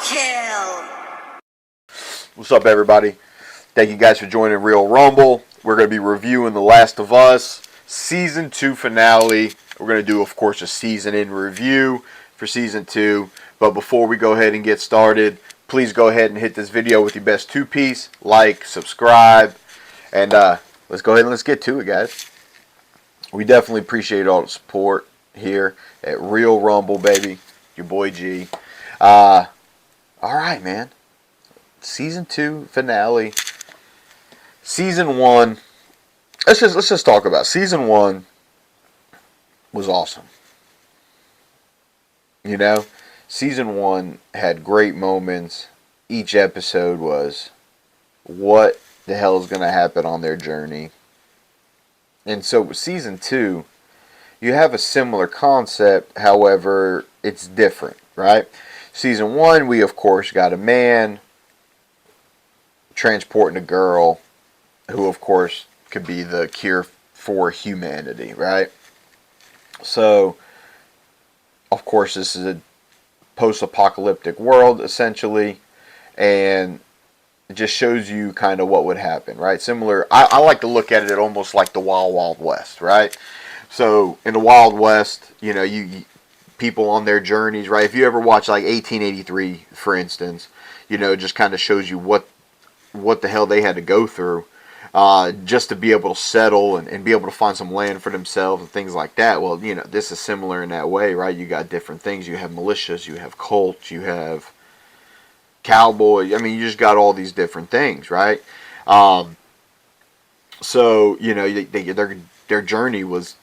kill. What's up, everybody? Thank you guys for joining Real Rumble. We're going to be reviewing The Last of Us Season 2 finale. We're going to do, of course, a season in review for Season 2. But before we go ahead and get started, please go ahead and hit this video with your best two-piece. Like, subscribe, and let's go ahead and let's get to it, guys. We definitely appreciate all the support here at Real Rumble, baby. Your boy G. All right, man. Season 2 finale. Season 1. Let's just talk about it. Season 1 was awesome. You know, Season 1 had great moments. Each episode was what the hell is going to happen on their journey. And so with Season 2, you have a similar concept, however, it's different, right? Season 1, we of course got a man transporting a girl who of course could be the cure for humanity, right? So, of course, this is a post-apocalyptic world, essentially, and it just shows you kind of what would happen, right? Similar, I like to look at it almost like the Wild Wild West, right? So, in the Wild West, you know, you people on their journeys, right? If you ever watch like 1883, for instance, you know, it just kind of shows you what the hell they had to go through just to be able to settle and be able to find some land for themselves and things like that. Well, you know, this is similar in that way, right? You got different things. You have militias, you have cults, you have cowboys. I mean, you just got all these different things, right? So, you know, their journey was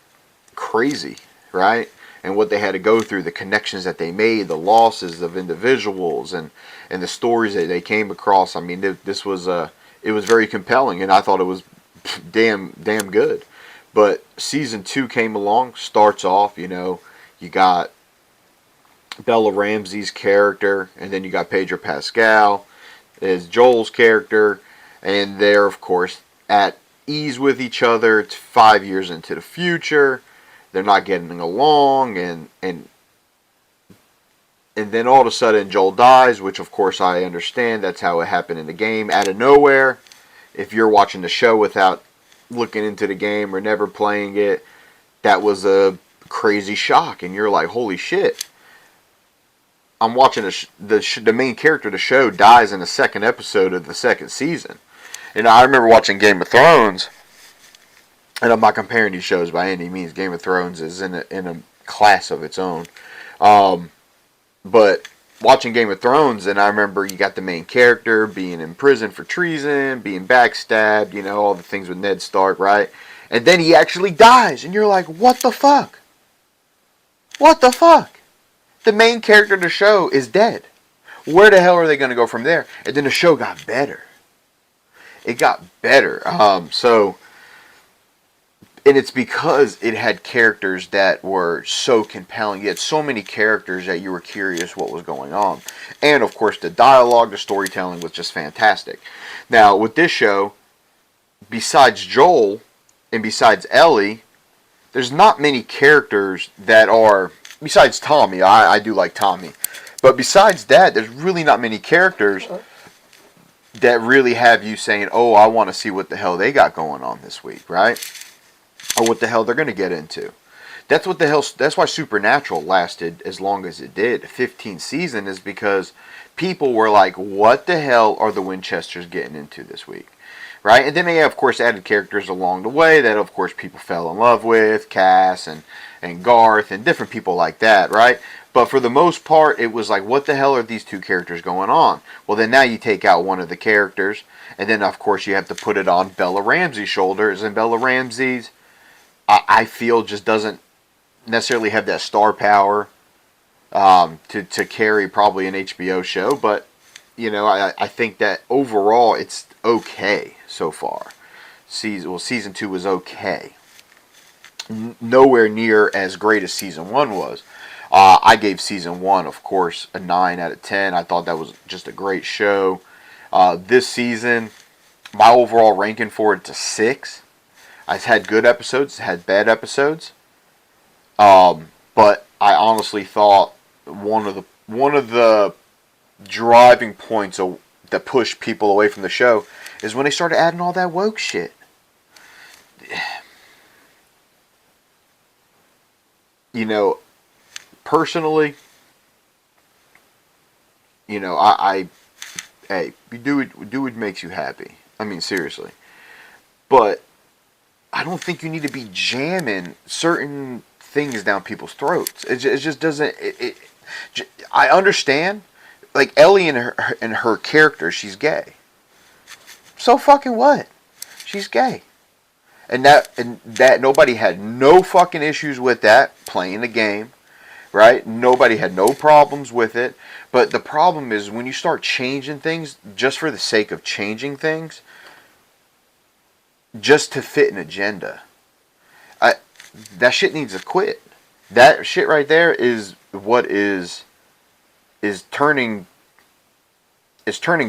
crazy, right? And what they had to go through, the connections that they made, the losses of individuals, and the stories that they came across. I mean, this was it was very compelling, and I thought it was damn good. But Season 2 came along, starts off, you know, you got Bella Ramsey's character, and then you got Pedro Pascal as Joel's character, and they're, of course, at ease with each other. It's 5 years into the future. They're not getting along, and then all of a sudden Joel dies, which of course I understand. That's how it happened in the game, out of nowhere. If you're watching the show without looking into the game or never playing it, that was a crazy shock, and you're like, holy shit. I'm watching the main character of the show dies in the second episode of the second season. And I remember watching Game of Thrones, and I'm not comparing these shows by any means. Game of Thrones is in a class of its own. But watching Game of Thrones, and I remember you got the main character being in prison for treason, being backstabbed, you know, all the things with Ned Stark, right? And then he actually dies, and you're like, what the fuck? What the fuck? The main character of the show is dead. Where the hell are they going to go from there? And then the show got better. It got better. And it's because it had characters that were so compelling. You had so many characters that you were curious what was going on. And, of course, the dialogue, the storytelling was just fantastic. Now, with this show, besides Joel and besides Ellie, there's not many characters that are... Besides Tommy, I do like Tommy. But besides that, there's really not many characters that really have you saying, oh, I want to see what the hell they got going on this week, right? Or what the hell they're going to get into. That's why Supernatural lasted as long as it did. 15th season is because people were like, what the hell are the Winchesters getting into this week? Right? And then they, of course, added characters along the way that, of course, people fell in love with. Cass and Garth and different people like that, right? But for the most part, it was like, what the hell are these two characters going on? Well, then now you take out one of the characters, and then, of course, you have to put it on Bella Ramsey's shoulders, and Bella Ramsey's, I feel, just doesn't necessarily have that star power to carry probably an HBO show, but, you know, I think that overall it's okay so far. Season 2 was okay. Nowhere near as great as Season 1 was. I gave Season 1, of course, a 9 out of 10. I thought that was just a great show. This season, my overall ranking for it's a 6. I've had good episodes, had bad episodes. But I honestly thought one of the driving points that push people away from the show is when they started adding all that woke shit. You know, personally, you know, hey, you do what makes you happy. I mean, seriously. But I don't think you need to be jamming certain things down people's throats. It just doesn't. I understand. Like Ellie and her character, she's gay. So fucking what? She's gay. And that nobody had no fucking issues with that playing the game, right? Nobody had no problems with it. But the problem is when you start changing things just for the sake of changing things, just to fit an agenda, that shit needs to quit. That shit right there is what is turning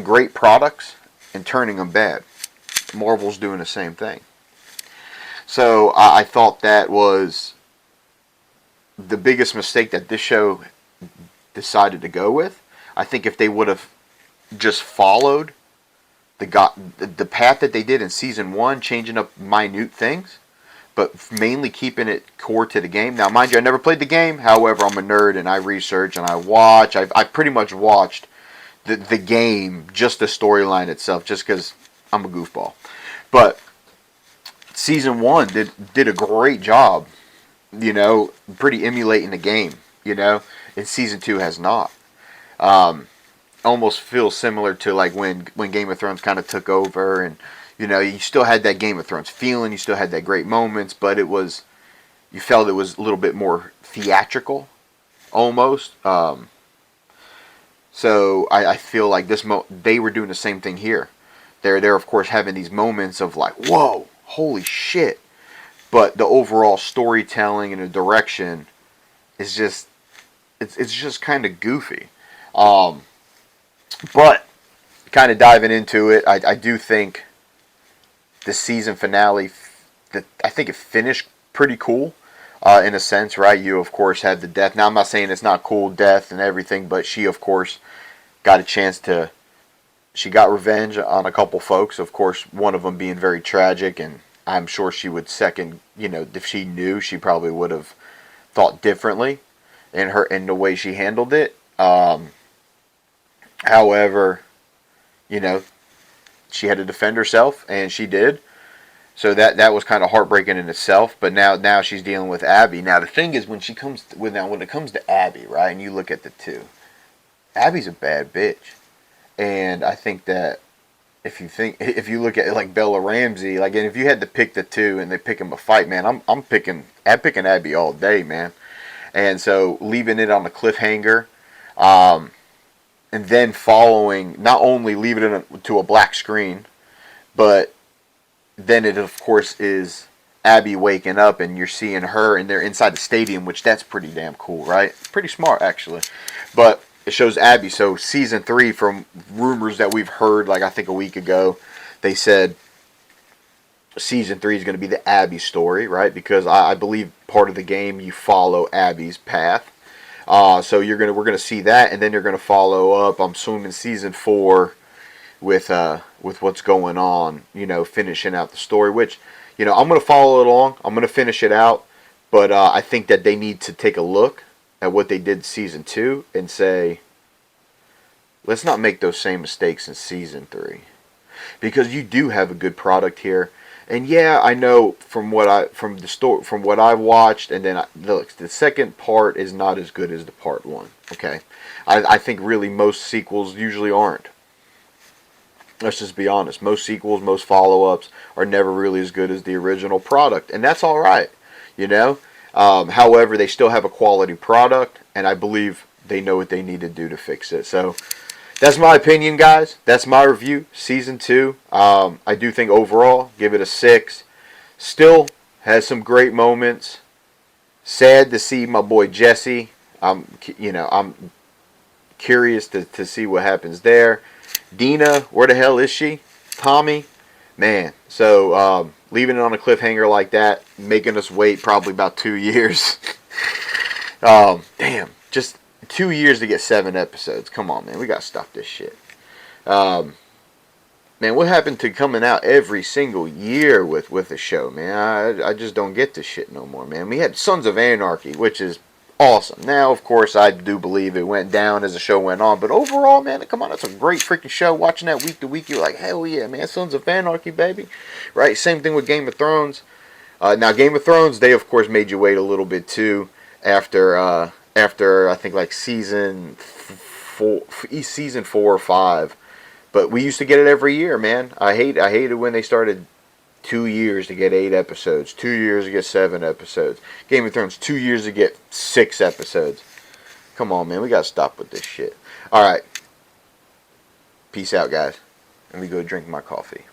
great products and turning them bad. Marvel's doing the same thing. So I thought that was the biggest mistake that this show decided to go with. I think if they would have just followed the path that they did in season 1, changing up minute things, but mainly keeping it core to the game. Now, mind you, I never played the game. However, I'm a nerd and I research and I watch. I pretty much watched the game, just the storyline itself, just because I'm a goofball. But season 1 did a great job, you know, pretty emulating the game, you know, and season 2 has not. Almost feels similar to like when Game of Thrones kind of took over, and you know, you still had that Game of Thrones feeling, you still had that great moments, but you felt it was a little bit more theatrical, almost. So I feel like they were doing the same thing here. They're of course having these moments of like, whoa, holy shit, but the overall storytelling and the direction is just it's just kind of goofy. But kind of diving into it, I do think the season finale, I think it finished pretty cool in a sense, right? You, of course, had the death. Now, I'm not saying it's not cool, death and everything, but she, of course, got a chance to, she got revenge on a couple folks, of course, one of them being very tragic, and I'm sure she would second, you know, if she knew, she probably would have thought differently in the way she handled it. However, you know, she had to defend herself, and she did. So that was kind of heartbreaking in itself. But now she's dealing with Abby. Now the thing is, when it comes to Abby, right, and you look at the two, Abby's a bad bitch, and I think that if you look at it like Bella Ramsey, like, and if you had to pick the two and they pick them a fight, man, I'm picking Abby all day, man. And so leaving it on a cliffhanger. And then following, not only leaving it to a black screen, but then it, of course, is Abby waking up and you're seeing her and they're inside the stadium, which that's pretty damn cool, right? Pretty smart, actually. But it shows Abby. So season 3, from rumors that we've heard, like I think a week ago, they said season 3 is going to be the Abby story, right? Because I believe part of the game, you follow Abby's path. So we're gonna see that, and then you're gonna follow up, I'm assuming, season 4 with what's going on, you know, finishing out the story. Which, you know, I'm gonna follow it along. I'm gonna finish it out, but I think that they need to take a look at what they did season 2 and say, let's not make those same mistakes in season 3, because you do have a good product here. And yeah, I know from what I watched, and then look, the second part is not as good as the part 1. Okay, I think really most sequels usually aren't. Let's just be honest. Most sequels, most follow-ups are never really as good as the original product, and that's all right, you know. However, they still have a quality product, and I believe they know what they need to do to fix it. So that's my opinion, guys. That's my review. Season 2. I do think overall, give it a 6. Still has some great moments. Sad to see my boy Jesse. I'm curious to see what happens there. Dina, where the hell is she? Tommy, man. So leaving it on a cliffhanger like that, making us wait probably about 2 years. Damn, just 2 years to get 7 episodes. Come on, man. We got to stop this shit. Man, what happened to coming out every single year with a show, man? I just don't get this shit no more, man. We had Sons of Anarchy, which is awesome. Now, of course, I do believe it went down as the show went on, but overall, man, come on, it's a great freaking show. Watching that week to week, you're like, hell yeah, man, Sons of Anarchy, baby. Right? Same thing with Game of Thrones. Now, Game of Thrones, they of course made you wait a little bit too after I think like season 4 or 5. But we used to get it every year, man. I hated when they started 2 years to get 8 episodes, 2 years to get 7 episodes. Game of Thrones, 2 years to get 6 episodes. Come on, man, we gotta stop with this shit. All right, peace out, guys. Let me go drink my coffee.